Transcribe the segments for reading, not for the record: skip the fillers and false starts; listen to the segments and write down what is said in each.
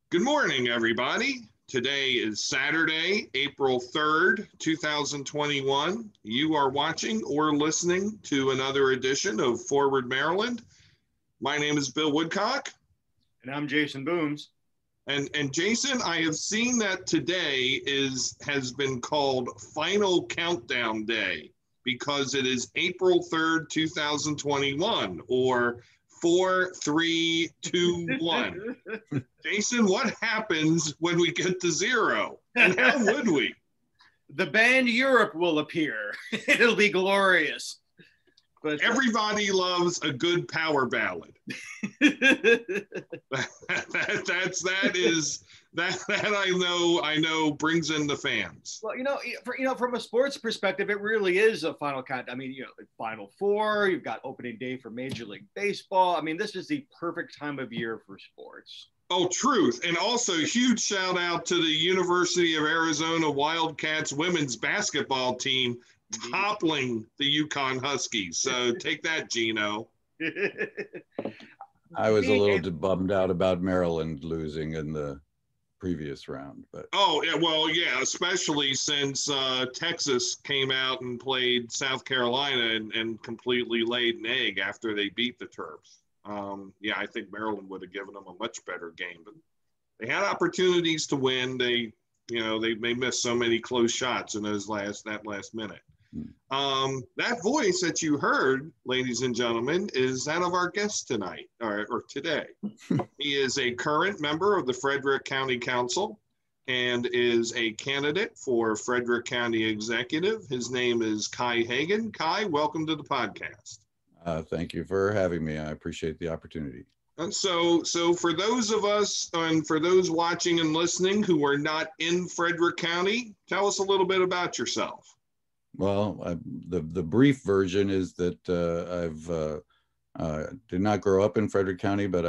Good morning, everybody. Today is Saturday, April 3rd, 2021. You are watching or listening to another edition of Forward Maryland. My name is Bill Woodcock. And I'm Jason Booms. And Jason, I have seen that today has been called Final Countdown Day because it is April 3rd, 2021, or 4, 3, 2, 1. Jason, what happens when we get to zero? And how would we? The band Europe will appear. It'll be glorious. But everybody loves a good power ballad. that I know brings in the fans. Well, from a sports perspective, it really is a final count. I mean, Final Four. You've got opening day for Major League Baseball. I mean, this is the perfect time of year for sports. Oh, truth. And also huge shout out to the University of Arizona Wildcats women's basketball team toppling the Yukon Huskies. So take that, Gino. I was a little bummed out about Maryland losing in the previous round, but especially since Texas came out and played South Carolina and completely laid an egg after they beat the Terps. I think Maryland would have given them a much better game, but they had opportunities to win. They missed so many close shots in that last minute. That voice that you heard, ladies and gentlemen, is that of our guest tonight or today. He is a current member of the Frederick County Council and is a candidate for Frederick County Executive. His name is Kai Hagen. Kai, welcome to the podcast. Thank you for having me. I appreciate the opportunity. And so for those of us and for those watching and listening who are not in Frederick County, tell us a little bit about yourself. Well, the brief version is that I've did not grow up in Frederick County, but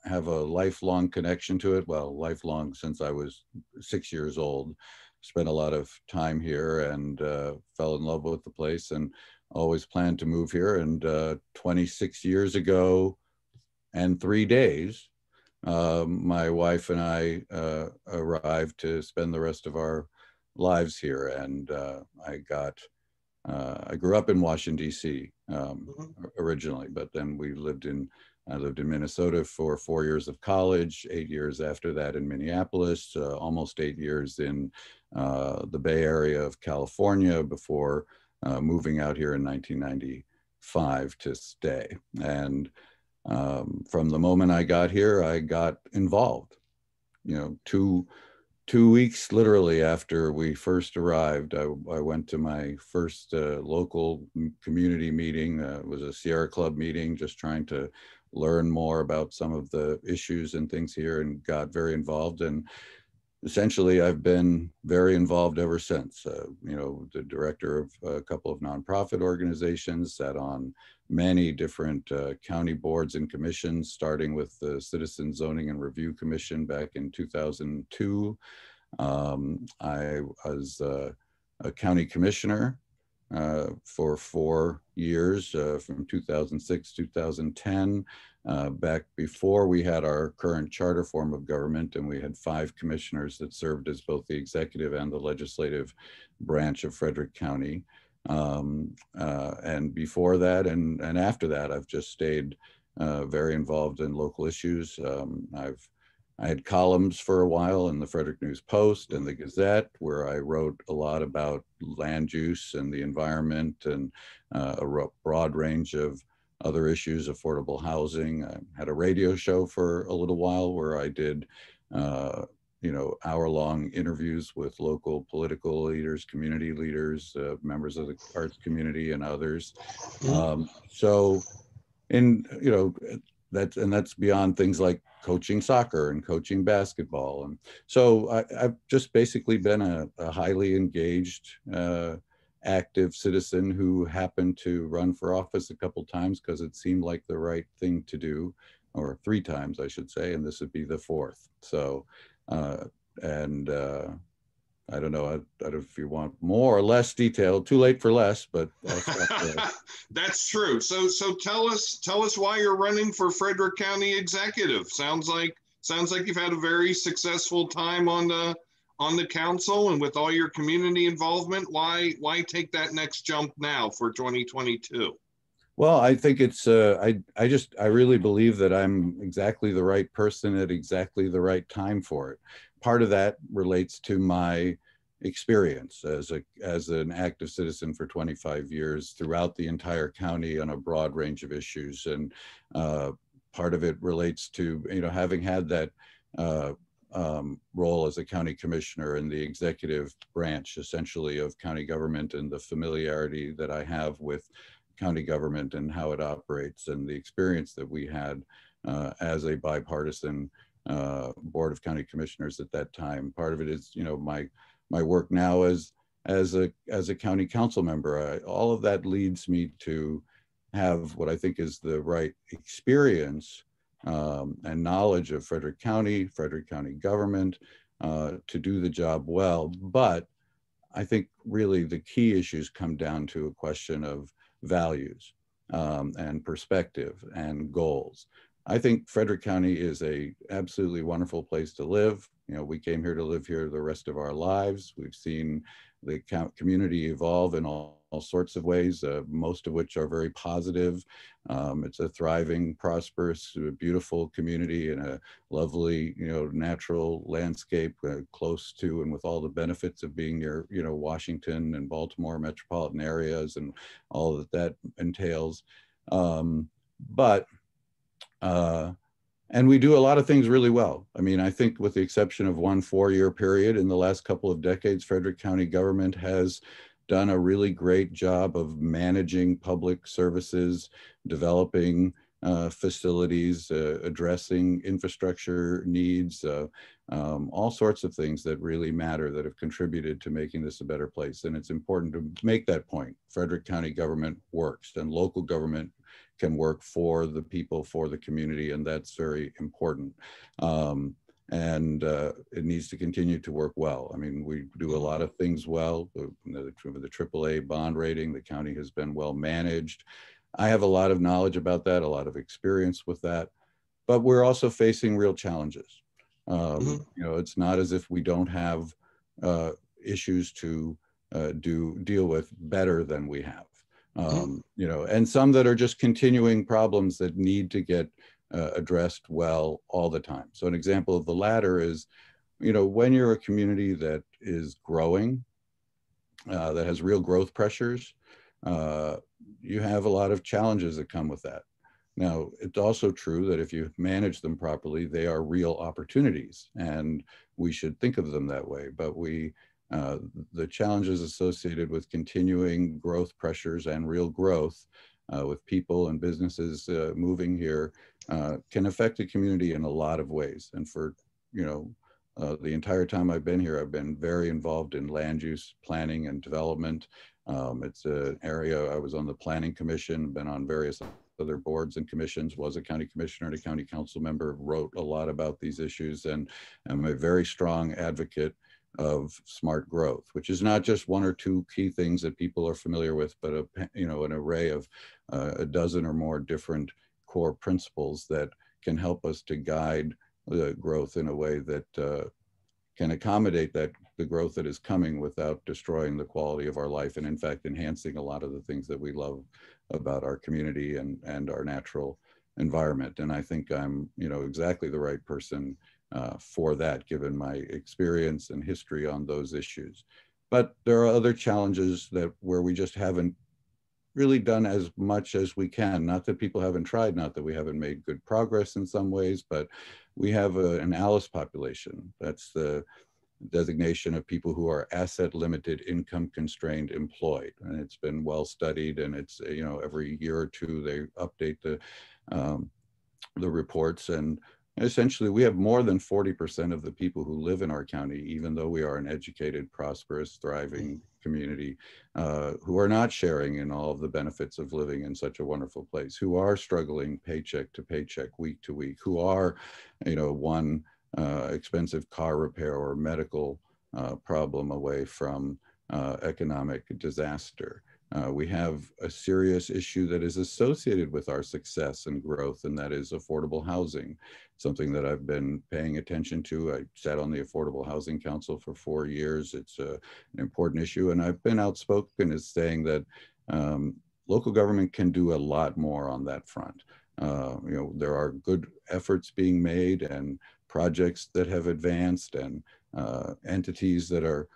have a lifelong connection to it. Well, lifelong since I was 6 years old. Spent a lot of time here and fell in love with the place and always planned to move here. And 26 years ago and 3 days, my wife and I arrived to spend the rest of our lives here. And I grew up in Washington, D.C. Originally, but then I lived in Minnesota for 4 years of college, 8 years after that in Minneapolis, almost 8 years in the Bay Area of California before moving out here in 1995 to stay. And from the moment I got here, I got involved. Two weeks literally after we first arrived, I went to my first local community meeting. It was a Sierra Club meeting, just trying to learn more about some of the issues and things here, and got very involved. And essentially, I've been very involved ever since. The director of a couple of nonprofit organizations, sat on many different county boards and commissions, starting with the Citizen Zoning and Review Commission back in 2002. I was a county commissioner for 4 years, from 2006 to 2010, back before we had our current charter form of government, and we had 5 commissioners that served as both the executive and the legislative branch of Frederick County. And before that and after that, I've just stayed very involved in local issues. I had columns for a while in the Frederick News Post and the Gazette, where I wrote a lot about land use and the environment and a broad range of other issues, affordable housing. I had a radio show for a little while where I did, hour-long interviews with local political leaders, community leaders, members of the arts community, and others. That's beyond things like coaching soccer and coaching basketball. And so I've just basically been a highly engaged, active citizen who happened to run for office a couple times because it seemed like the right thing to do, or 3 times, I should say, and this would be the 4th. So, I don't know if you want more or less detail. Too late for less, but I'll stop there. That's true. So tell us why you're running for Frederick County Executive. Sounds like sounds like you've had a very successful time on the council, and with all your community involvement, why take that next jump now for 2022? Well, I think it's, I really believe that I'm exactly the right person at exactly the right time for it. Part of that relates to my experience as an active citizen for 25 years throughout the entire county on a broad range of issues. And part of it relates to, having had that role as a county commissioner in the executive branch, essentially, of county government, and the familiarity that I have with county government and how it operates, and the experience that we had as a bipartisan board of county commissioners at that time. Part of it is, my work now as a county council member. All of that leads me to have what I think is the right experience and knowledge of Frederick County government to do the job well. But I think really the key issues come down to a question of values and perspective and goals. I think Frederick County is a absolutely wonderful place to live. We came here to live here the rest of our lives. We've seen the community evolve in all sorts of ways, most of which are very positive. It's a thriving, prosperous, beautiful community in a lovely, natural landscape, close to and with all the benefits of being near, Washington and Baltimore metropolitan areas and all that entails. And we do a lot of things really well. I mean, I think with the exception of one 4-year period in the last couple of decades, Frederick County government has done a really great job of managing public services, developing facilities, addressing infrastructure needs, all sorts of things that really matter that have contributed to making this a better place. And it's important to make that point. Frederick County government works, and local government can work for the people, for the community, and that's very important. It needs to continue to work well. I mean, we do a lot of things well. The AAA bond rating, the county has been well managed. I have a lot of knowledge about that, a lot of experience with that, but we're also facing real challenges. It's not as if we don't have issues to deal with better than we have. And some that are just continuing problems that need to get addressed well all the time. So an example of the latter is, when you're a community that is growing, that has real growth pressures, you have a lot of challenges that come with that. Now, it's also true that if you manage them properly, they are real opportunities, and we should think of them that way. But the challenges associated with continuing growth pressures and real growth with people and businesses moving here can affect the community in a lot of ways. And for, the entire time I've been here, I've been very involved in land use planning and development. It's an area, I was on the planning commission, been on various other boards and commissions, was a county commissioner and a county council member, wrote a lot about these issues, and I'm a very strong advocate of smart growth, which is not just one or two key things that people are familiar with, but an array of a dozen or more different core principles that can help us to guide the growth in a way that can accommodate the growth that is coming without destroying the quality of our life, and in fact enhancing a lot of the things that we love about our community and our natural environment. And I think I'm exactly the right person for that, given my experience and history on those issues. But there are other challenges where we just haven't really done as much as we can. Not that people haven't tried, not that we haven't made good progress in some ways, but we have an ALICE population. That's the designation of people who are asset limited, income constrained, employed. And it's been well studied, and it's, every year or two they update the reports. And essentially, we have more than 40% of the people who live in our county, even though we are an educated, prosperous, thriving community, who are not sharing in all of the benefits of living in such a wonderful place, who are struggling paycheck to paycheck, week to week, who are, one expensive car repair or medical problem away from economic disaster. We have a serious issue that is associated with our success and growth, and that is affordable housing, something that I've been paying attention to. I sat on the Affordable Housing Council for 4 years. It's an important issue, and I've been outspoken as saying that local government can do a lot more on that front. There are good efforts being made and projects that have advanced and entities that are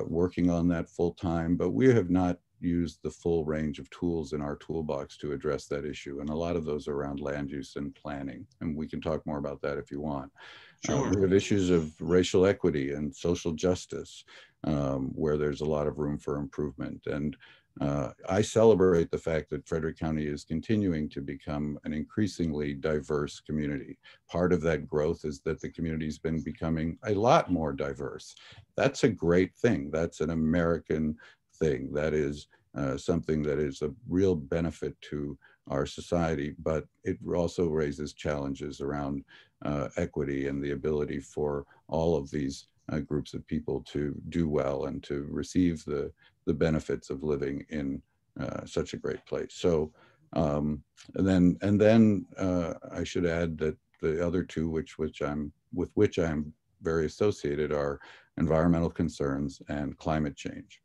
working on that full time, but we have not used the full range of tools in our toolbox to address that issue. And a lot of those are around land use and planning. And we can talk more about that if you want. Sure. We have issues of racial equity and social justice, where there's a lot of room for improvement. And I celebrate the fact that Frederick County is continuing to become an increasingly diverse community. Part of that growth is that the community's been becoming a lot more diverse. That's a great thing. That's an American thing. That is something that is a real benefit to our society, but it also raises challenges around equity and the ability for all of these groups of people to do well and to receive the benefits of living in such a great place. So, and then I should add that the other two, with which I'm very associated, are environmental concerns and climate change.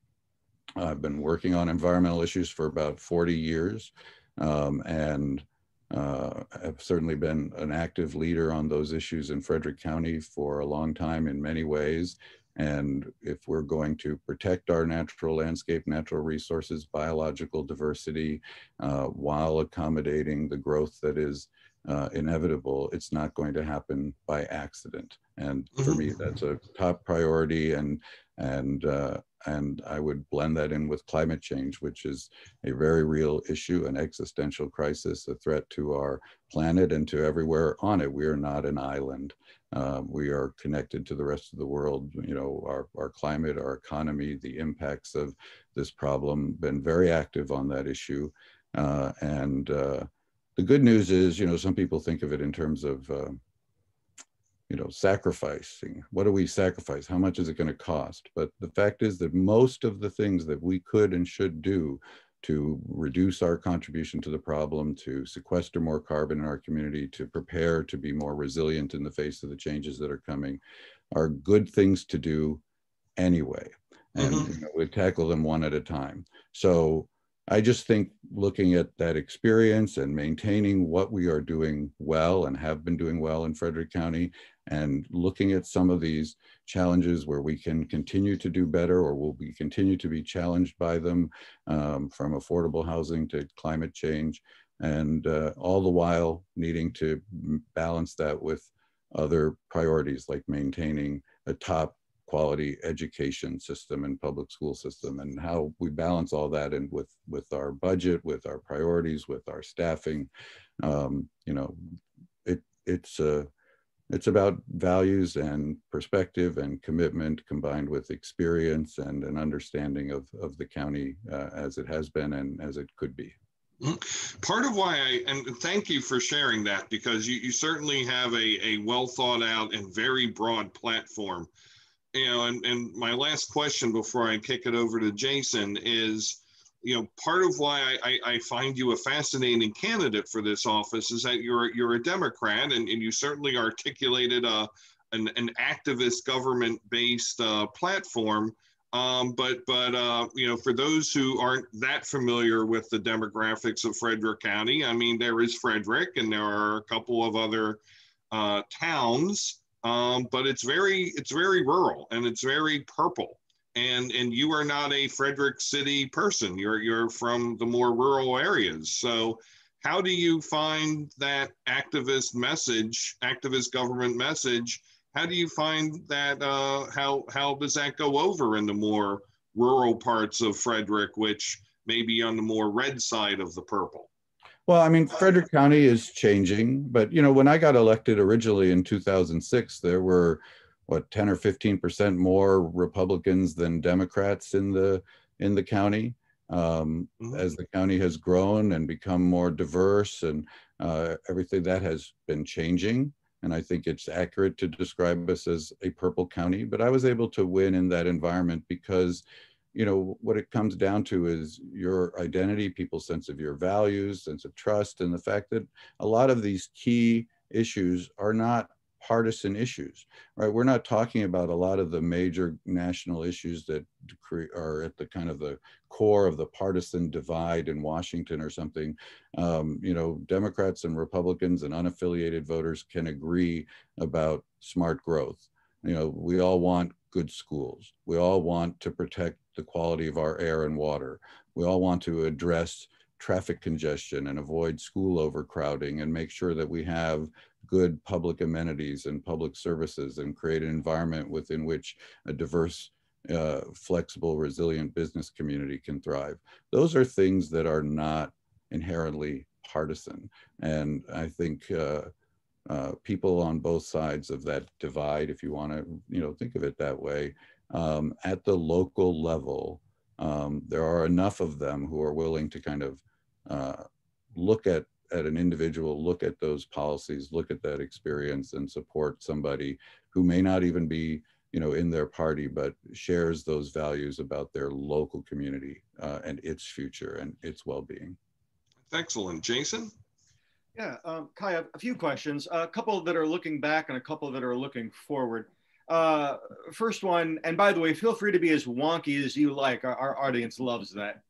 I've been working on environmental issues for about 40 years, and I've certainly been an active leader on those issues in Frederick County for a long time in many ways. And if we're going to protect our natural landscape, natural resources, biological diversity, while accommodating the growth that is inevitable, it's not going to happen by accident. And for me, that's a top priority. And I would blend that in with climate change, which is a very real issue, an existential crisis, a threat to our planet and to everywhere on it. We are not an island. We are connected to the rest of the world. You know, our climate, our economy, the impacts of this problem, been very active on that issue. And the good news is, you know, some people think of it in terms of, you know, sacrificing. What do we sacrifice? How much is it going to cost? But the fact is that most of the things that we could and should do to reduce our contribution to the problem, to sequester more carbon in our community, to prepare to be more resilient in the face of the changes that are coming, are good things to do anyway. And you know, we tackle them one at a time. So I just think looking at that experience and maintaining what we are doing well and have been doing well in Frederick County, and looking at some of these challenges where we can continue to do better or will we continue to be challenged by them, from affordable housing to climate change, and all the while needing to balance that with other priorities like maintaining a top quality education system and public school system, and how we balance all that in with our budget, with our priorities, with our staffing. You know, it's about values and perspective and commitment combined with experience and an understanding of the county as it has been and as it could be. Part of why and thank you for sharing that, because you certainly have a well thought out and very broad platform. You know, and my last question before I kick it over to Jason is, you know, part of why I find you a fascinating candidate for this office is that you're a Democrat, and you certainly articulated an activist government-based platform. But you know, for those who aren't that familiar with the demographics of Frederick County, I mean, there is Frederick, and there are a couple of other towns. But it's very rural and it's very purple, and you are not a Frederick City person. You're from the more rural areas. So how do you find that activist message, activist government message? How do you find that? How does that go over in the more rural parts of Frederick, which may be on the more red side of the purple? Well, I mean, Frederick County is changing, but, you know, when I got elected originally in 2006, there were, what, 10 or 15% more Republicans than Democrats in the county. As the county has grown and become more diverse and everything, that has been changing. And I think it's accurate to describe us as a purple county, but I was able to win in that environment because you know, what it comes down to is your identity, people's sense of your values, sense of trust, and the fact that a lot of these key issues are not partisan issues, right? We're not talking about a lot of the major national issues that are at the kind of the core of the partisan divide in Washington or something. You know, Democrats and Republicans and unaffiliated voters can agree about smart growth. You know, we all want good schools. We all want to protect the quality of our air and water. We all want to address traffic congestion and avoid school overcrowding and make sure that we have good public amenities and public services and create an environment within which a diverse, flexible, resilient business community can thrive. Those are things that are not inherently partisan. And I think people on both sides of that divide, if you want to, you know, think of it that way, at the local level, there are enough of them who are willing to kind of look at an individual, look at those policies, look at that experience, and support somebody who may not even be, you know, in their party, but shares those values about their local community and its future and its well-being. Excellent. Jason? Yeah, Kai, a few questions, a couple that are looking back and a couple that are looking forward. First one, and by the way, feel free to be as wonky as you like. Our audience loves that.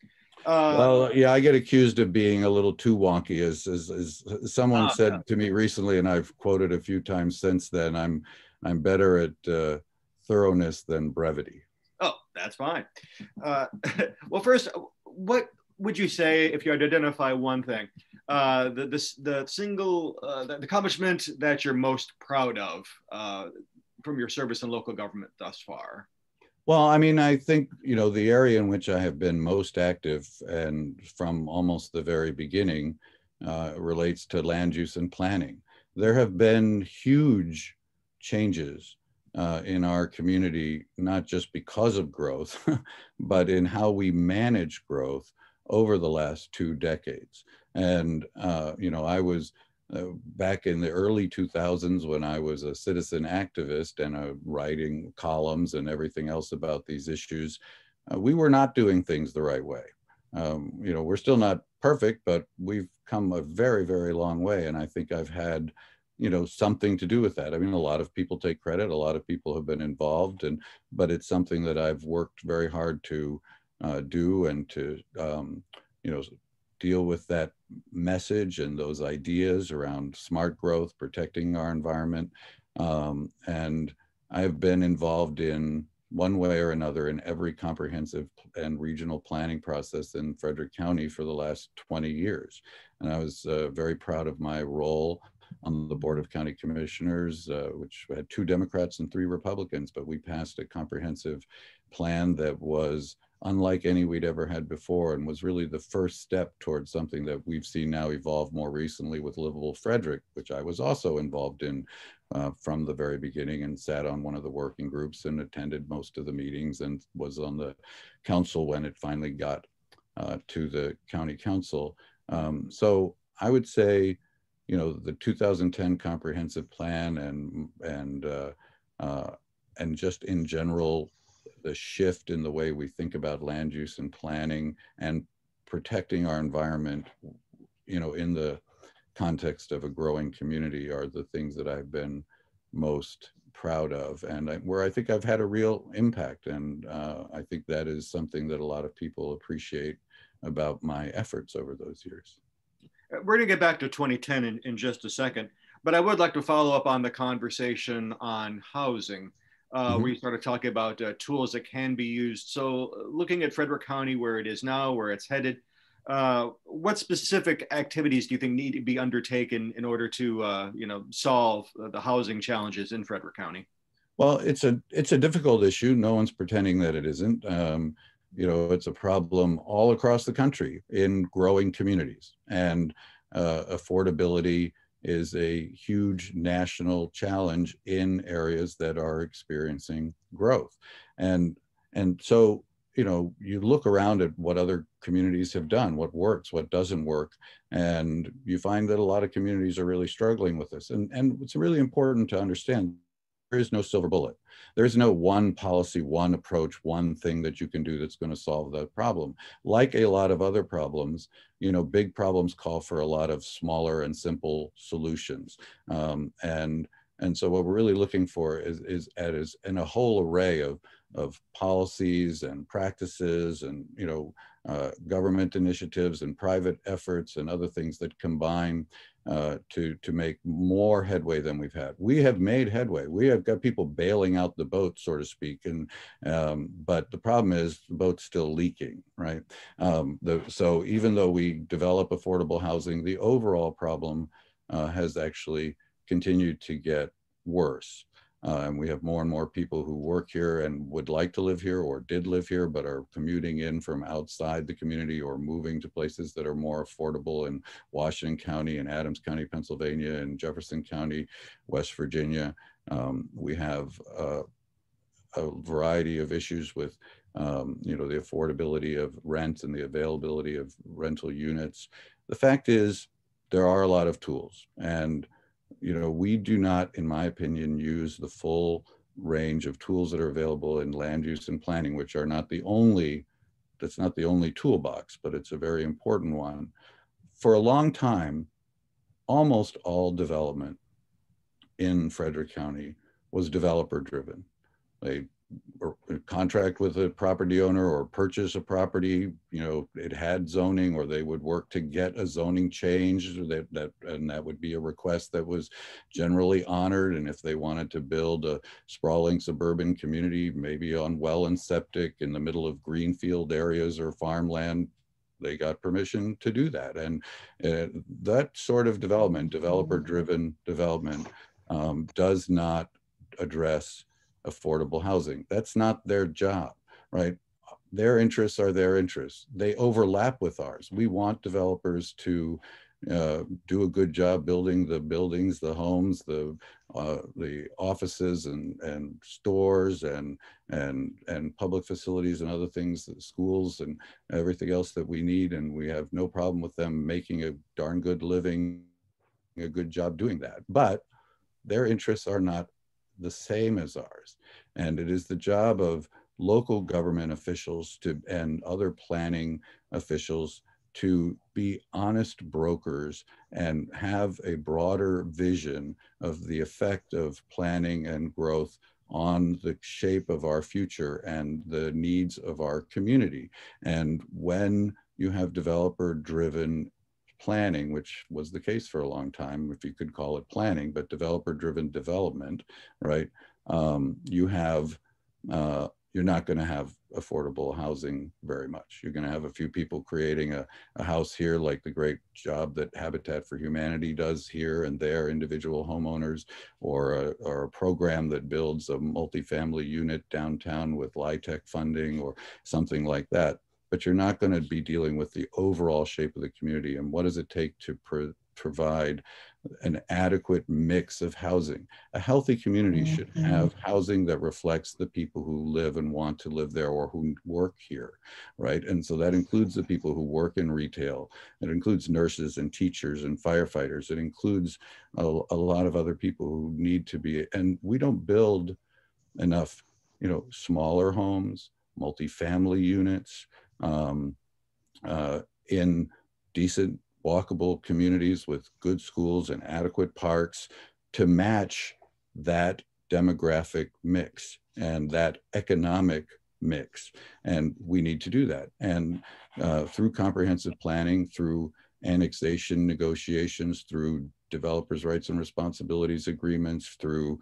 Well, yeah, I get accused of being a little too wonky, as someone said to me recently, and I've quoted a few times since then. I'm better at thoroughness than brevity. Oh, that's fine. Well, first, what would you say if you had to identify one thing, the single the accomplishment that you're most proud of from your service in local government thus far? Well, I mean, I think, you know, the area in which I have been most active and from almost the very beginning relates to land use and planning. There have been huge changes in our community, not just because of growth, but in how we manage growth over the last 2 decades. And, you know, I was back in the early 2000s when I was a citizen activist and writing columns and everything else about these issues, we were not doing things the right way. You know, we're still not perfect, but we've come a very, very long way. And I think I've had, you know, something to do with that. I mean, a lot of people take credit, a lot of people have been involved, but it's something that I've worked very hard to do and to, you know, deal with that message and those ideas around smart growth, protecting our environment. And I've been involved in one way or another in every comprehensive and regional planning process in Frederick County for the last 20 years. And I was very proud of my role on the Board of County Commissioners, which had 2 Democrats and 3 Republicans, but we passed a comprehensive plan that was unlike any we'd ever had before and was really the first step towards something that we've seen now evolve more recently with Livable Frederick, which I was also involved in from the very beginning and sat on one of the working groups and attended most of the meetings and was on the council when it finally got to the county council. So I would say, you know, the 2010 comprehensive plan and just in general, the shift in the way we think about land use and planning and protecting our environment, you know, in the context of a growing community are the things that I've been most proud of and where I think I've had a real impact. And I think that is something that a lot of people appreciate about my efforts over those years. We're going to get back to 2010 in just a second, but I would like to follow up on the conversation on housing. Where you started talking about tools that can be used. So looking at Frederick County, where it is now, where it's headed, what specific activities do you think need to be undertaken in order to, you know, solve the housing challenges in Frederick County? Well, it's a difficult issue. No one's pretending that it isn't. You know, it's a problem all across the country in growing communities, and affordability is a huge national challenge in areas that are experiencing growth. And so, you know, you look around at what other communities have done, what works, what doesn't work, and you find that a lot of communities are really struggling with this. And it's really important to understand is no silver bullet. There's no one policy, one approach, one thing that you can do that's going to solve that problem. Like a lot of other problems, you know, big problems call for a lot of smaller and simple solutions. And so what we're really looking for is in a whole array of policies and practices and, you know, government initiatives and private efforts and other things that combine to make more headway than we've had. We have made headway. We have got people bailing out the boat, so to speak, and but the problem is the boat's still leaking, right? So even though we develop affordable housing, the overall problem has actually continued to get worse. And we have more and more people who work here and would like to live here or did live here, but are commuting in from outside the community or moving to places that are more affordable in Washington County and Adams County, Pennsylvania, and Jefferson County, West Virginia. We have a variety of issues with you know, the affordability of rent and the availability of rental units. The fact is, there are a lot of tools, and you know, we do not, in my opinion, use the full range of tools that are available in land use and planning, which are not the only, that's not the only toolbox, but it's a very important one. For a long time, almost all development in Frederick County was developer driven. They contract with a property owner or purchase a property, you know, it had zoning, or they would work to get a zoning change and that would be a request that was generally honored. And if they wanted to build a sprawling suburban community, maybe on well and septic in the middle of greenfield areas or farmland, they got permission to do that. And that sort of development, developer-driven development, does not address affordable housing. That's not their job, right? Their interests are their interests. They overlap with ours. We want developers to do a good job building the buildings, the homes, the offices and stores and public facilities and other things, schools and everything else that we need. And we have no problem with them making a darn good living, a good job doing that. But their interests are not the same as ours. And it is the job of local government officials and other planning officials to be honest brokers and have a broader vision of the effect of planning and growth on the shape of our future and the needs of our community. And when you have developer-driven planning, which was the case for a long time, if you could call it planning, but developer-driven development, right? You're not going to have affordable housing very much. You're going to have a few people creating a house here, like the great job that Habitat for Humanity does here and there, individual homeowners, or a program that builds a multifamily unit downtown with LIHTC funding or something like that. But you're not going to be dealing with the overall shape of the community and what does it take to provide an adequate mix of housing. A healthy community should have housing that reflects the people who live and want to live there or who work here, right? And so that includes the people who work in retail. It includes nurses and teachers and firefighters. It includes a lot of other people who need to be, and we don't build enough, you know, smaller homes, multifamily units, in decent walkable communities with good schools and adequate parks to match that demographic mix and that economic mix. And we need to do that. And through comprehensive planning, through annexation negotiations, through developers' rights and responsibilities agreements, through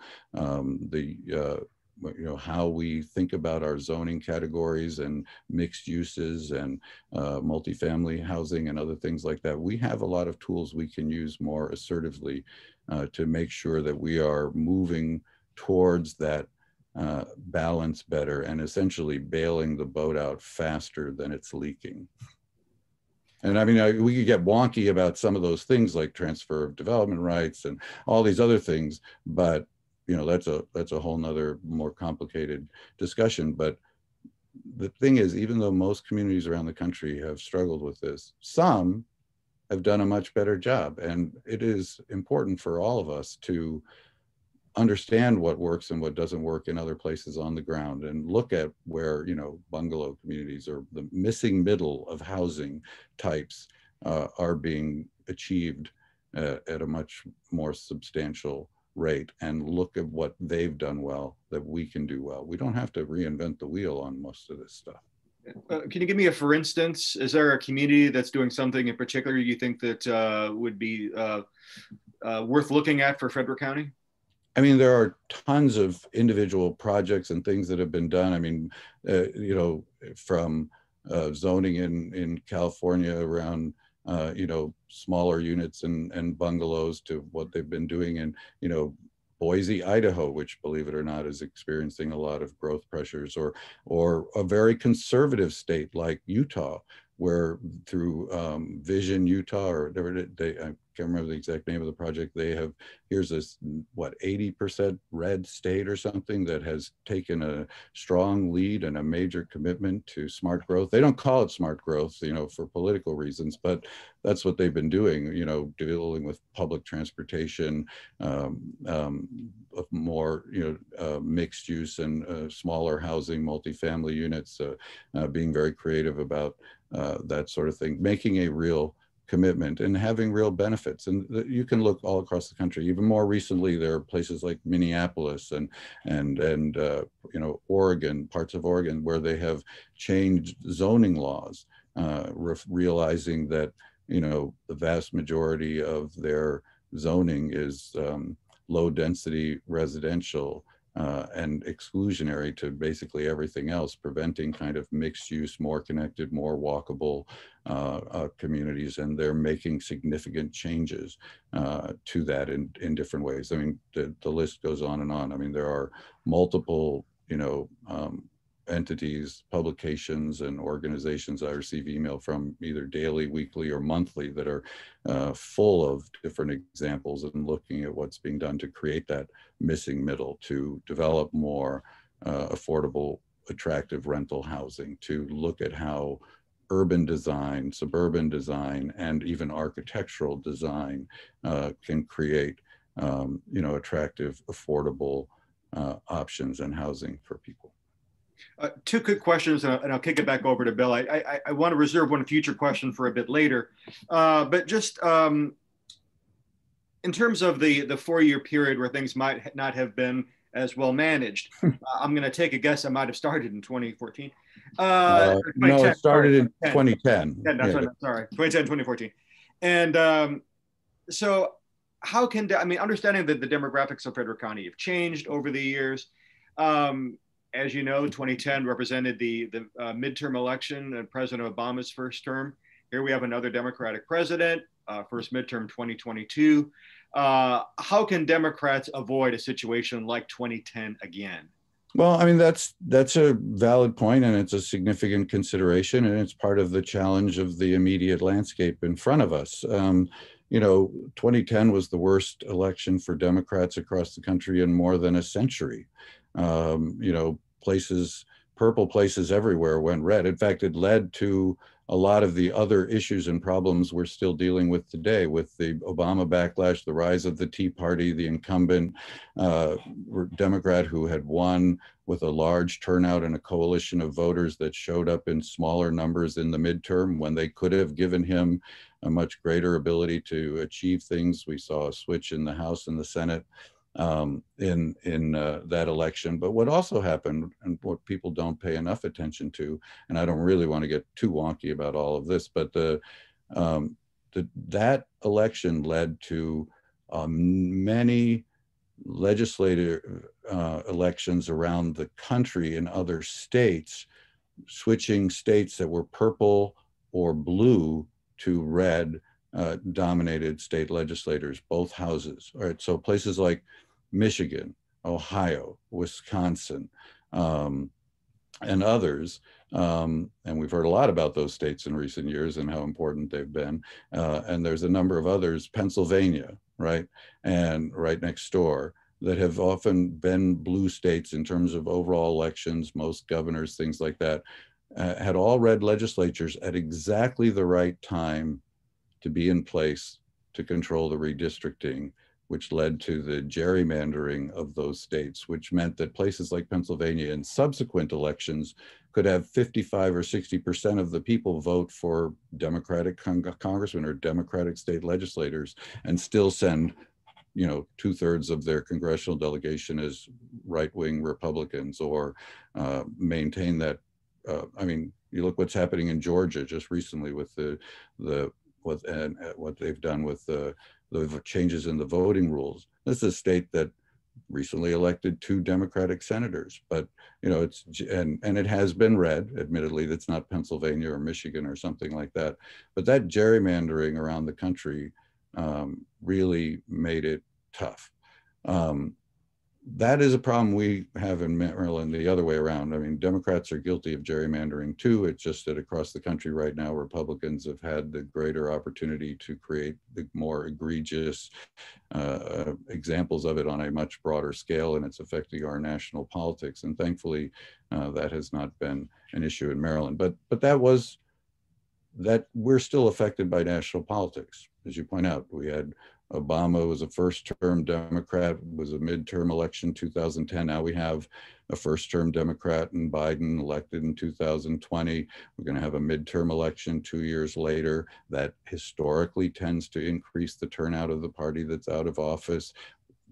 you know, how we think about our zoning categories and mixed uses and multifamily housing and other things like that. We have a lot of tools we can use more assertively to make sure that we are moving towards that balance better and essentially bailing the boat out faster than it's leaking. And I mean, we could get wonky about some of those things like transfer of development rights and all these other things, but you know, that's a whole nother more complicated discussion. But the thing is, even though most communities around the country have struggled with this, some have done a much better job. And it is important for all of us to understand what works and what doesn't work in other places on the ground, and look at where, you know, bungalow communities or the missing middle of housing types are being achieved at a much more substantial rate, and look at what they've done well that we can do well. We don't have to reinvent the wheel on most of this stuff. Can you give me a for instance? Is there a community that's doing something in particular you think that would be worth looking at for Frederick County? I mean, there are tons of individual projects and things that have been done. I mean, you know, from zoning in California around, you know, smaller units and bungalows, to what they've been doing in, you know, Boise, Idaho, which, believe it or not, is experiencing a lot of growth pressures, or a very conservative state like Utah, where through Vision Utah, or whatever I can't remember the exact name of the project, they have, here's this, what, 80% red state or something that has taken a strong lead and a major commitment to smart growth. They don't call it smart growth, you know, for political reasons, but that's what they've been doing, you know, dealing with public transportation, more, you know, mixed use and smaller housing, multifamily units, being very creative about that sort of thing, making a real commitment and having real benefits. And you can look all across the country. Even more recently, there are places like Minneapolis and you know, Oregon, parts of Oregon, where they have changed zoning laws, realizing that, you know, the vast majority of their zoning is low density residential, and exclusionary to basically everything else, preventing kind of mixed use, more connected, more walkable communities. And they're making significant changes to that in different ways. I mean, the list goes on and on. I mean, there are multiple, you know, entities, publications, and organizations I receive email from either daily, weekly, or monthly that are full of different examples and looking at what's being done to create that missing middle, to develop more affordable, attractive rental housing, to look at how urban design, suburban design, and even architectural design can create, you know, attractive, affordable options and housing for people. Two quick questions, and I'll kick it back over to Bill. I want to reserve one future question for a bit later, but just in terms of the 4-year period where things might not have been as well managed, I'm going to take a guess. I might have started in 2014. No, it started in 2010. Yeah, that's right. Sorry, 2010, 2014. And so how can, I mean, understanding that the demographics of Frederick County have changed over the years, as you know, 2010 represented the midterm election and President Obama's first term. Here we have another Democratic president, first midterm 2022. How can Democrats avoid a situation like 2010 again? Well, I mean, that's a valid point, and it's a significant consideration, and it's part of the challenge of the immediate landscape in front of us. You know, 2010 was the worst election for Democrats across the country in more than a century. You know, purple places everywhere went red. In fact, it led to a lot of the other issues and problems we're still dealing with today, with the Obama backlash, the rise of the Tea Party, the incumbent Democrat who had won with a large turnout and a coalition of voters that showed up in smaller numbers in the midterm when they could have given him a much greater ability to achieve things. We saw a switch in the House and the Senate in that election. But what also happened, and what people don't pay enough attention to, and I don't really want to get too wonky about all of this, but that election led to many legislative elections around the country in other states, switching states that were purple or blue to red dominated state legislators, both houses. All right, so places like Michigan, Ohio, Wisconsin, and others, and we've heard a lot about those states in recent years and how important they've been. And there's a number of others, Pennsylvania, right, and right next door, that have often been blue states in terms of overall elections, most governors, things like that, had all red legislatures at exactly the right time to be in place to control the redistricting which led to the gerrymandering of those states, which meant that places like Pennsylvania in subsequent elections could have 55 or 60% of the people vote for Democratic congressmen or Democratic state legislators and still send, you know, 2/3 of their congressional delegation as right-wing Republicans, or maintain that. I mean, you look what's happening in Georgia just recently with what they've done with the changes in the voting rules. This is a state that recently elected 2 Democratic senators, but you know, and it has been red, admittedly. That's not Pennsylvania or Michigan or something like that, but that gerrymandering around the country really made it tough. That is a problem we have in Maryland the other way around. I mean, Democrats are guilty of gerrymandering too. It's just that across the country right now, Republicans have had the greater opportunity to create the more egregious examples of it on a much broader scale, and it's affecting our national politics. And thankfully, that has not been an issue in Maryland. But that we're still affected by national politics. As you point out, we had Obama was a first-term Democrat, was a midterm election 2010. Now we have a first-term Democrat and Biden elected in 2020. We're going to have a midterm election 2 years later. That historically tends to increase the turnout of the party that's out of office.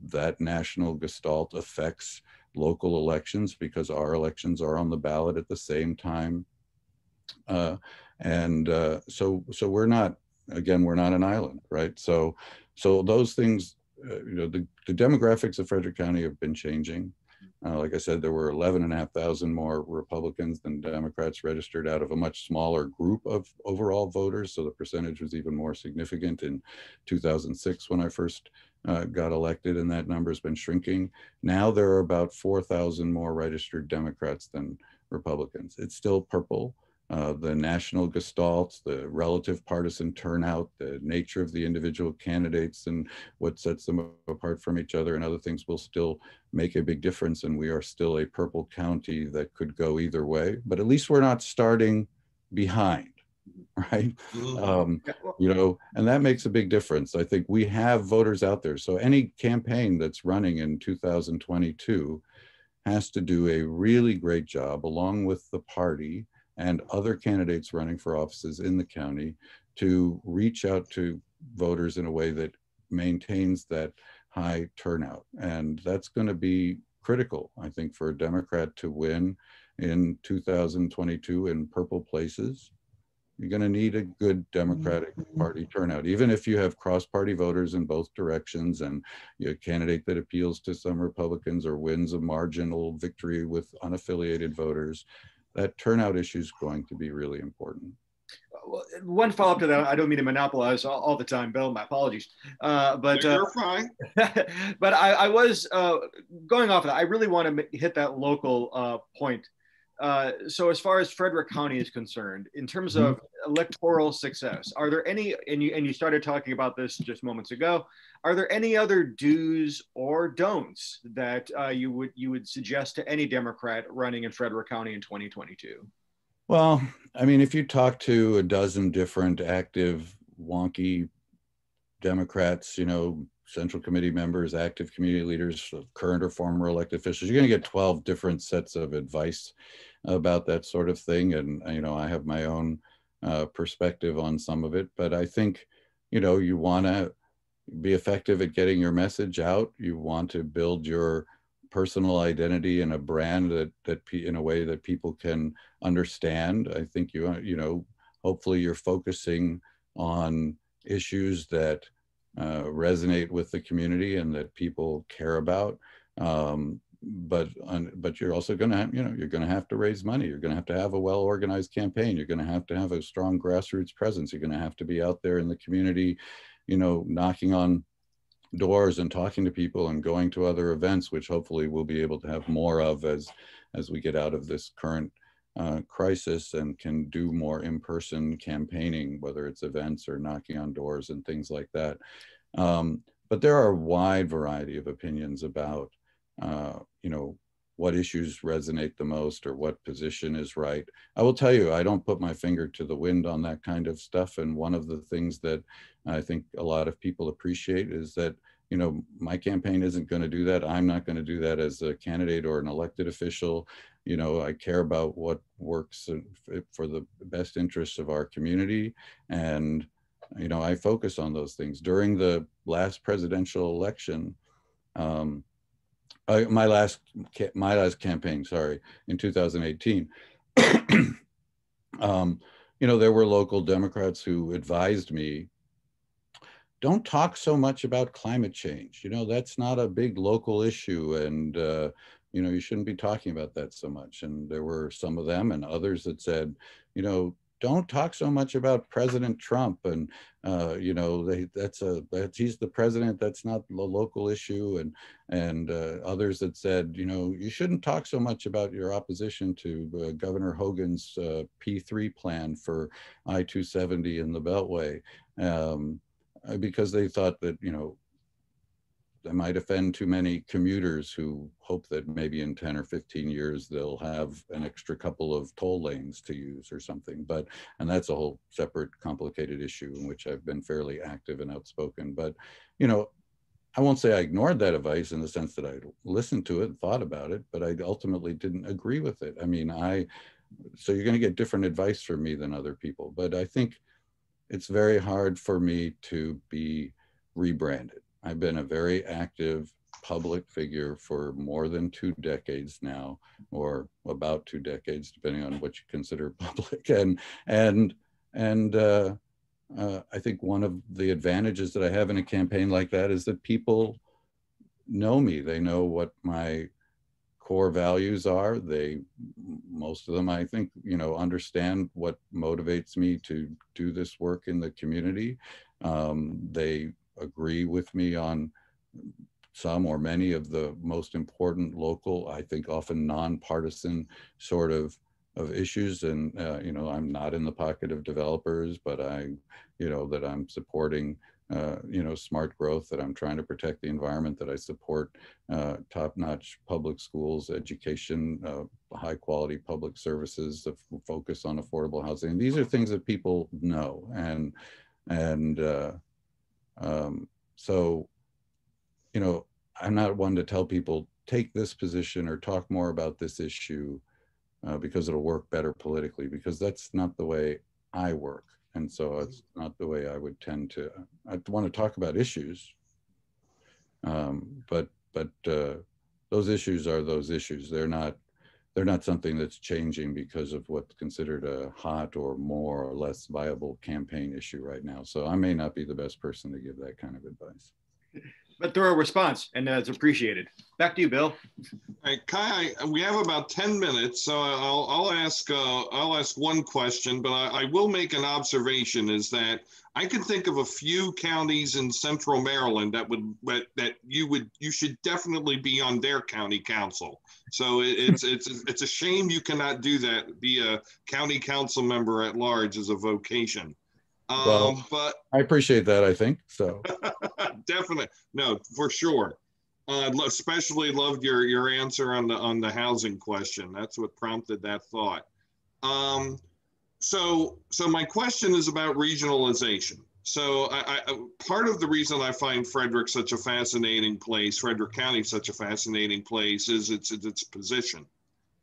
That national gestalt affects local elections because our elections are on the ballot at the same time. So we're not, again, we're not an island, right? So those things, you know, the demographics of Frederick County have been changing. Like I said, there were 11,500 more Republicans than Democrats registered out of a much smaller group of overall voters. So the percentage was even more significant in 2006 when I first got elected, and that number has been shrinking. Now there are about 4,000 more registered Democrats than Republicans. It's still purple. The national gestalt, the relative partisan turnout, the nature of the individual candidates and what sets them apart from each other and other things will still make a big difference. And we are still a purple county that could go either way, but at least we're not starting behind, right? You know, and that makes a big difference. I think we have voters out there. So any campaign that's running in 2022 has to do a really great job along with the party and other candidates running for offices in the county to reach out to voters in a way that maintains that high turnout. And that's going to be critical, I think, for a Democrat to win in 2022 in purple places. You're going to need a good Democratic Party turnout, even if you have cross-party voters in both directions and a candidate that appeals to some Republicans or wins a marginal victory with unaffiliated voters. That turnout issue is going to be really important. Well, one follow-up to that, I don't mean to monopolize all the time, Bill, my apologies. But you're fine. But I was going off of that. I really want to hit that local point. So as far as Frederick County is concerned, in terms of electoral success, are there any, and you started talking about this just moments ago, are there any other do's or don'ts that you would suggest to any Democrat running in Frederick County in 2022? Well, I mean, if you talk to a dozen different active wonky Democrats, you know, Central Committee members, active community leaders, current or former elected officials, you're going to get 12 different sets of advice about that sort of thing. And, you know, I have my own perspective on some of it, but I think, you know, you want to be effective at getting your message out. You want to build your personal identity and a brand that in a way that people can understand. I think you know, hopefully you're focusing on issues that resonate with the community and that people care about. But you're also going to have, you know, you're going to have to raise money. You're going to have a well-organized campaign. You're going to have a strong grassroots presence. You're going to have to be out there in the community, you know, knocking on doors and talking to people and going to other events, which hopefully we'll be able to have more of as we get out of this current crisis and can do more in-person campaigning, whether it's events or knocking on doors and things like that. But there are a wide variety of opinions about, you know, what issues resonate the most or what position is right. I will tell you, I don't put my finger to the wind on that kind of stuff. And one of the things that I think a lot of people appreciate is that you know, my campaign isn't going to do that. I'm not going to do that as a candidate or an elected official. You know, I care about what works for the best interests of our community. And, you know, I focus on those things. During the last presidential election, my last campaign, sorry, in 2018, you know, there were local Democrats who advised me, don't talk so much about climate change. You know, that's not a big local issue, and you know, you shouldn't be talking about that so much. And there were some of them and others that said, you know, don't talk so much about President Trump, and you know, he's the president. That's not the local issue. And others that said, you know, you shouldn't talk so much about your opposition to Governor Hogan's P3 plan for I-270 in the Beltway. Because they thought that, you know, they might offend too many commuters who hope that maybe in 10 or 15 years they'll have an extra couple of toll lanes to use or something. But, and that's a whole separate complicated issue in which I've been fairly active and outspoken. But, you know, I won't say I ignored that advice in the sense that I listened to it and thought about it, but I ultimately didn't agree with it. I mean, so you're going to get different advice from me than other people, but I think it's very hard for me to be rebranded. I've been a very active public figure for more than 2 decades now, or about 2 decades, depending on what you consider public. And I think one of the advantages that I have in a campaign like that is that people know me. They know what my core values are. Most of them, I think, you know, understand what motivates me to do this work in the community. They agree with me on some or many of the most important local, I think often nonpartisan sort of issues. And, you know, I'm not in the pocket of developers, but you know, that I'm supporting you know, smart growth, that I'm trying to protect the environment, that I support top-notch public schools, education, high quality public services, that focus on affordable housing. These are things that people know. And so, you know, I'm not one to tell people, take this position or talk more about this issue because it'll work better politically, because that's not the way I work. And so it's not the way I would tend to. I want to talk about issues, but those issues are those issues. They're not something that's changing because of what's considered a hot or more or less viable campaign issue right now. So I may not be the best person to give that kind of advice. But thorough response, and that's appreciated. Back to you, Bill. All right, Kai, we have about 10 minutes, so I'll ask one question, but I will make an observation, is that I can think of a few counties in central Maryland that you should definitely be on their county council. So it's a shame you cannot do that. Be a county council member at large as a vocation. Well, but I appreciate that, I think so. Definitely, no, for sure. Especially loved your answer on the housing question. That's what prompted that thought. So my question is about regionalization. So part of the reason I find Frederick such a fascinating place, Frederick County such a fascinating place, is its position.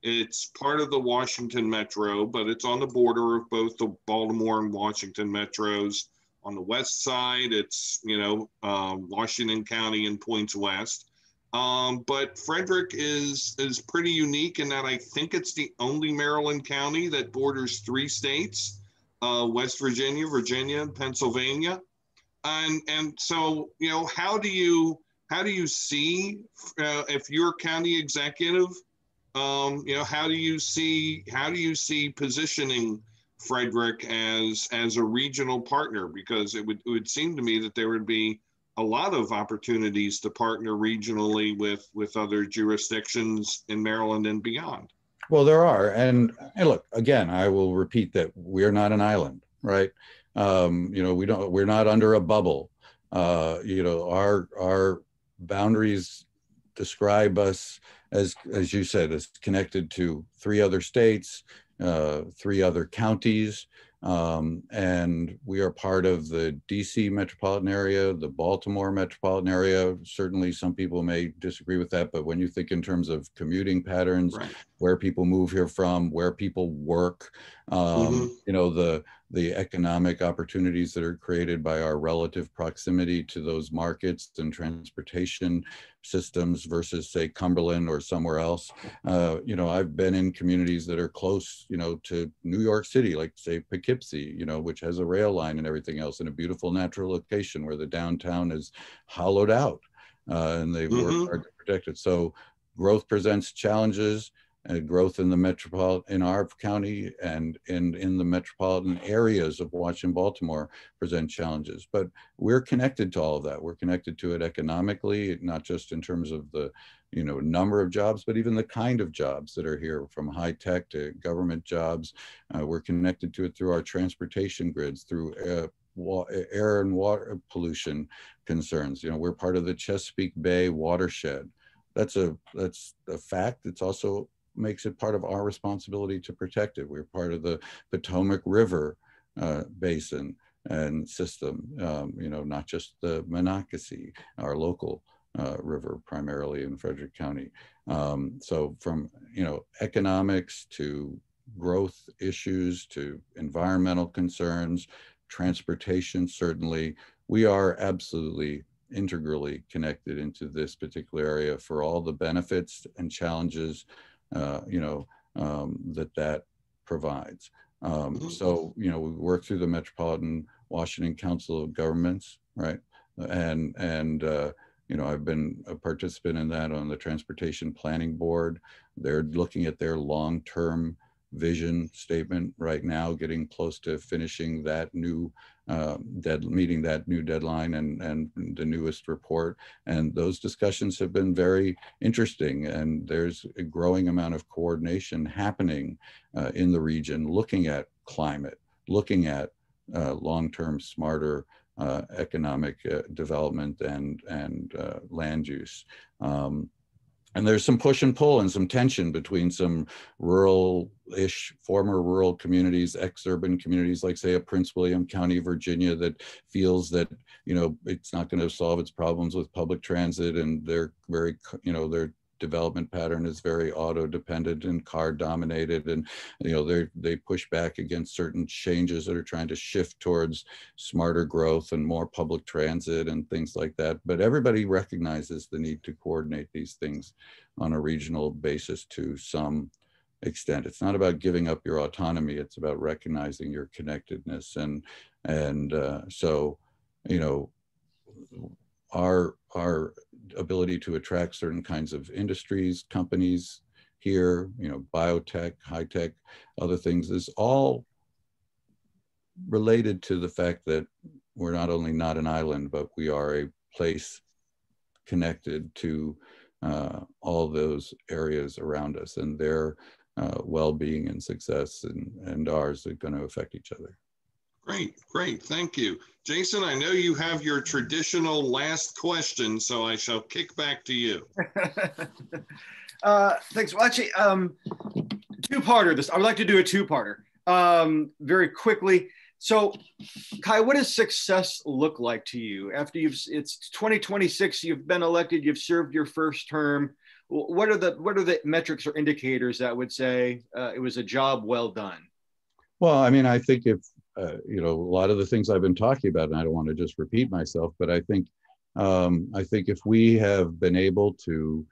It's part of the Washington Metro, but it's on the border of both the Baltimore and Washington Metros. On the west side, it's, you know, Washington County and points west. But Frederick is pretty unique in that I think it's the only Maryland county that borders 3 states, West Virginia, Virginia, and Pennsylvania. And so, you know, how do you see, if you're county executive, you know, how do you see positioning Frederick as a regional partner? Because it would seem to me that there would be a lot of opportunities to partner regionally with other jurisdictions in Maryland and beyond. Well, there are, and look, again, I will repeat that we're not an island, right? You know, we're not under a bubble. You know, our boundaries describe us, as you said, as connected to 3 other states, 3 other counties. And we are part of the DC metropolitan area, the Baltimore metropolitan area. Certainly some people may disagree with that, but when you think in terms of commuting patterns, Right. where people move here from, where people work, you know, the economic opportunities that are created by our relative proximity to those markets and transportation systems versus, say, Cumberland or somewhere else. You know, I've been in communities that are close, you know, to New York City, like, say, Poughkeepsie, you know, which has a rail line and everything else, in a beautiful natural location where the downtown is hollowed out, and they've worked hard to protect it. So growth presents challenges. Growth in the metropolitan, in our county and in the metropolitan areas of Washington, Baltimore present challenges, but we're connected to all of that. We're connected to it economically, not just in terms of the, you know, number of jobs, but even the kind of jobs that are here, from high tech to government jobs. We're connected to it through our transportation grids, through air and water pollution concerns. You know, we're part of the Chesapeake Bay watershed. That's a fact. It's also makes it part of our responsibility to protect it. We're part of the Potomac River basin and system, you know, not just the Monocacy, our local river, primarily in Frederick County. So from, you know, economics to growth issues to environmental concerns, transportation, certainly, we are absolutely integrally connected into this particular area for all the benefits and challenges you know, that provides. So, you know, we work through the Metropolitan Washington Council of Governments, right? And you know, I've been a participant in that on the Transportation Planning Board. They're looking at their long-term vision statement right now, getting close to finishing that new meeting that new deadline and the newest report. And those discussions have been very interesting, and there's a growing amount of coordination happening in the region, looking at climate, looking at long-term smarter economic development and land use. And there's some push and pull and some tension between some rural-ish, former rural communities, ex-urban communities, like, say, a Prince William County, Virginia, that feels that, you know, it's not going to solve its problems with public transit, and they're very, you know, their development pattern is very auto-dependent and car-dominated, and, you know, they push back against certain changes that are trying to shift towards smarter growth and more public transit and things like that. But everybody recognizes the need to coordinate these things on a regional basis to some extent. It's not about giving up your autonomy, it's about recognizing your connectedness. And so, you know, our ability to attract certain kinds of industries, companies here, you know, biotech, high tech, other things, is all related to the fact that we're not only not an island, but we are a place connected to all those areas around us, and their well-being and success and ours are going to affect each other. Great, great, thank you. Jason, I know you have your traditional last question, so I shall kick back to you. Thanks. Well, actually, two-parter this. I would like to do a two-parter very quickly. So, Kai, what does success look like to you after it's 2026, you've been elected, you've served your first term? What are the metrics or indicators that would say it was a job well done? Well, I mean, I think if you know, a lot of the things I've been talking about, and I don't want to just repeat myself, but I think if we have been able to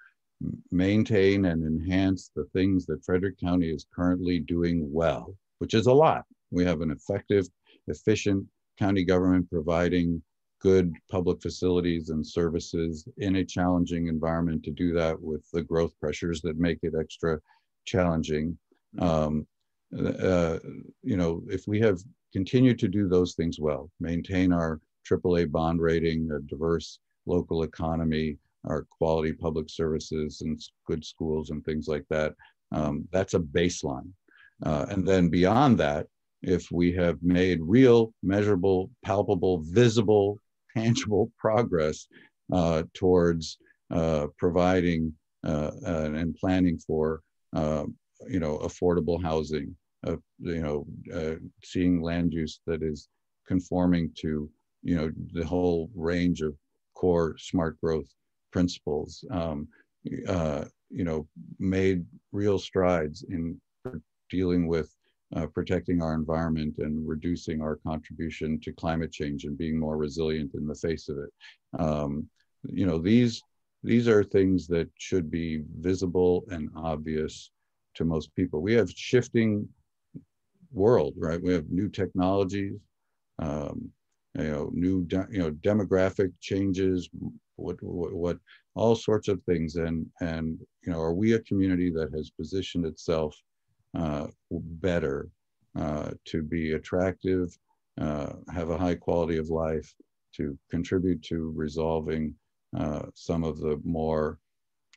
maintain and enhance the things that Frederick County is currently doing well, which is a lot. We have an effective, efficient county government providing good public facilities and services in a challenging environment to do that with the growth pressures that make it extra challenging. You know, if we have continued to do those things well, maintain our AAA bond rating, a diverse local economy, our quality public services and good schools and things like that, that's a baseline. And then beyond that, if we have made real, measurable, palpable, visible, tangible progress towards providing and planning for, you know, affordable housing, seeing land use that is conforming to, the whole range of core smart growth principles, made real strides in dealing with protecting our environment and reducing our contribution to climate change and being more resilient in the face of it. These are things that should be visible and obvious to most people. We have shifting world, right? We have new technologies, new demographic changes, what all sorts of things, and are we a community that has positioned itself better to be attractive, have a high quality of life, to contribute to resolving some of the more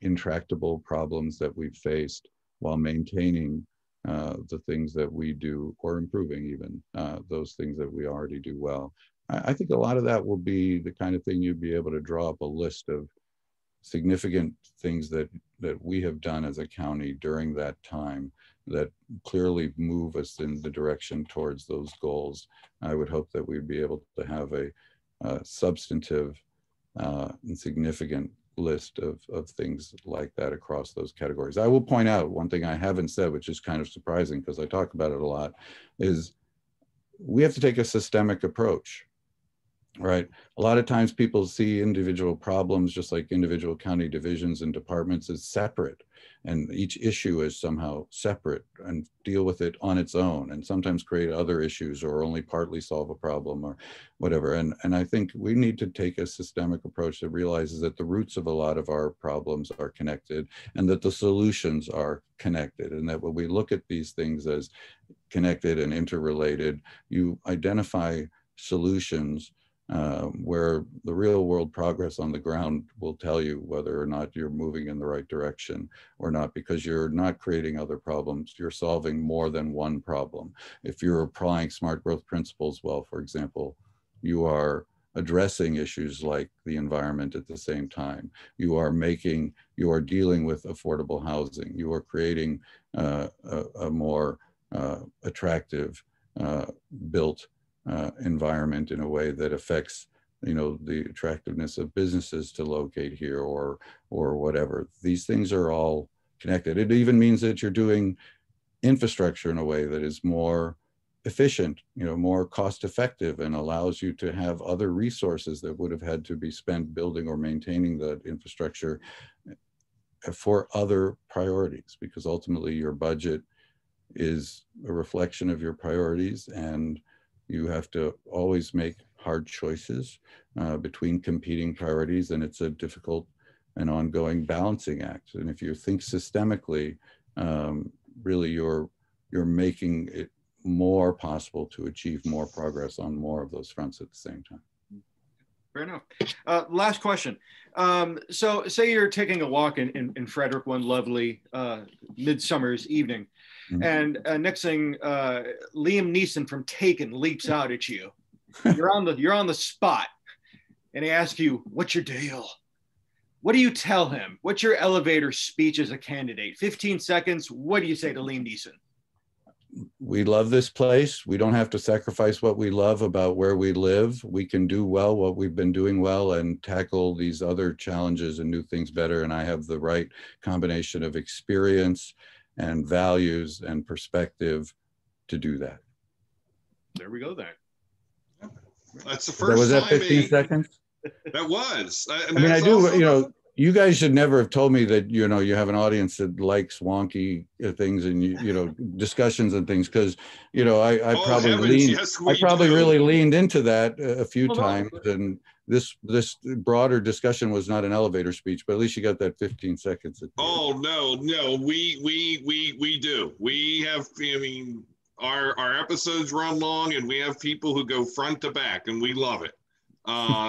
intractable problems that we've faced, while maintaining the things that we do, or improving even those things that we already do well. I think a lot of that will be the kind of thing you'd be able to draw up a list of significant things that we have done as a county during that time that clearly move us in the direction towards those goals. I would hope that we'd be able to have a substantive and significant list of things like that across those categories. I will point out one thing I haven't said, which is kind of surprising because I talk about it a lot, is we have to take a systemic approach, right? A lot of times people see individual problems, just like individual county divisions and departments, as separate, and each issue is somehow separate, and deal with it on its own, and sometimes create other issues or only partly solve a problem or whatever. And I think we need to take a systemic approach that realizes that the roots of a lot of our problems are connected, and that the solutions are connected, and that when we look at these things as connected and interrelated, you identify solutions where the real world progress on the ground will tell you whether or not you're moving in the right direction or not, because you're not creating other problems, you're solving more than one problem. If you're applying smart growth principles well, for example, you are addressing issues like the environment at the same time. You are dealing with affordable housing. You are creating a more attractive built environment in a way that affects, the attractiveness of businesses to locate here or whatever. These things are all connected. It even means that you're doing infrastructure in a way that is more efficient, more cost effective, and allows you to have other resources that would have had to be spent building or maintaining the infrastructure for other priorities, because ultimately your budget is a reflection of your priorities, and you have to always make hard choices between competing priorities, and it's a difficult and ongoing balancing act. And if you think systemically, really you're making it more possible to achieve more progress on more of those fronts at the same time. Fair enough. Last question. So say you're taking a walk in Frederick one lovely midsummer's evening, and next thing, Liam Neeson from Taken leaps out at you. You're on the spot, and he asks you, "What's your deal?" What do you tell him? What's your elevator speech as a candidate? 15 seconds. What do you say to Liam Neeson? We love this place. We don't have to sacrifice what we love about where we live. We can do well what we've been doing well and tackle these other challenges and new things better. And I have the right combination of experience and values and perspective to do that. There we go then. That's the first was time. Was that 15 seconds? That was. I mean, I do, you guys should never have told me that, you have an audience that likes wonky things and, discussions and things. Cause, I probably really leaned into that a few times. And this broader discussion was not an elevator speech, but at least you got that 15 seconds. No, we do. We have, our episodes run long, and we have people who go front to back, and we love it.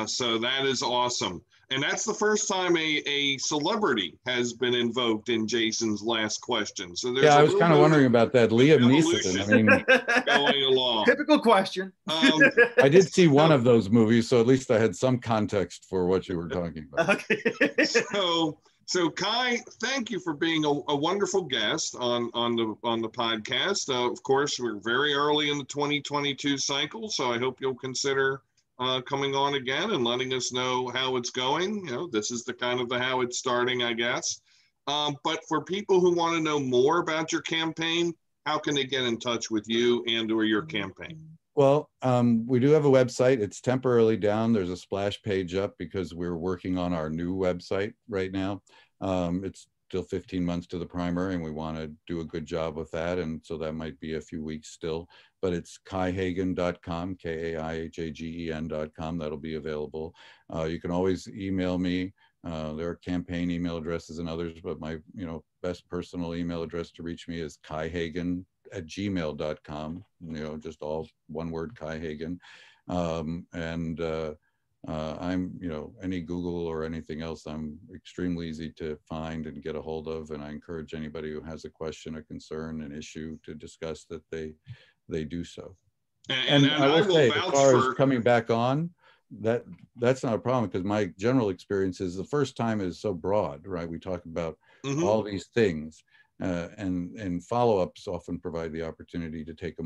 So that is awesome. And that's the first time a celebrity has been invoked in Jason's last question. So there's I was kind of wondering about that. Liam Neeson, going along. Typical question. I did see one of those movies, so at least I had some context for what you were talking about. Okay. So Kai, thank you for being a wonderful guest on the podcast. Of course, we're very early in the 2022 cycle, so I hope you'll consider coming on again and letting us know how it's going. You know, this is the kind of the how it's starting, I guess. But for people who want to know more about your campaign, how can they get in touch with you and or your campaign? Well, we do have a website. It's temporarily down. There's a splash page up because we're working on our new website right now. It's still 15 months to the primary and we want to do a good job with that. And so that might be a few weeks still, but it's kaihagen.com, KAIHAGEN.com. That'll be available. You can always email me. There are campaign email addresses and others, but my best personal email address to reach me is kaihagen@gmail.com, just all one word, Kai Hagen. I'm, any Google or anything else, I'm extremely easy to find and get a hold of. And I encourage anybody who has a question, a concern, an issue to discuss that they do so. And I will say, as far as coming back on, that's not a problem, because my general experience is the first time is so broad, right? We talk about all these things, and follow-ups often provide the opportunity to take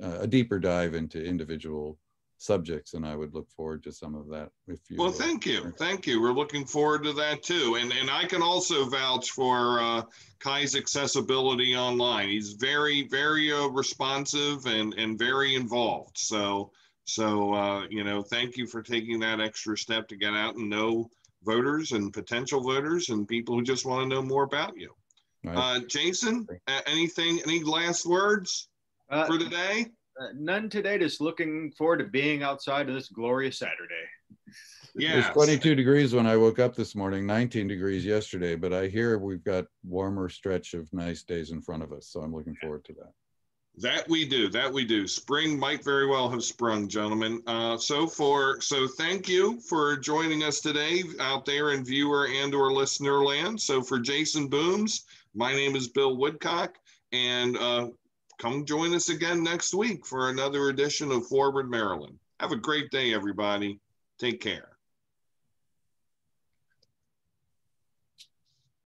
a deeper dive into individual subjects, and I would look forward to some of that. Well, thank you. We're looking forward to that too. And I can also vouch for Kai's accessibility online. He's very, very responsive and very involved. So thank you for taking that extra step to get out and know voters and potential voters and people who just want to know more about you. Right. Jason, any last words for today? None today. Just looking forward to being outside of this glorious Saturday. Yeah, it's 22 degrees when I woke up this morning, 19 degrees yesterday, but I hear we've got warmer stretch of nice days in front of us. So I'm looking forward to that. That we do. Spring might very well have sprung, gentlemen. So thank you for joining us today out there in viewer and or listener land. So for Jason Booms, my name is Bill Woodcock, and come join us again next week for another edition of Forward Maryland. Have a great day, everybody. Take care.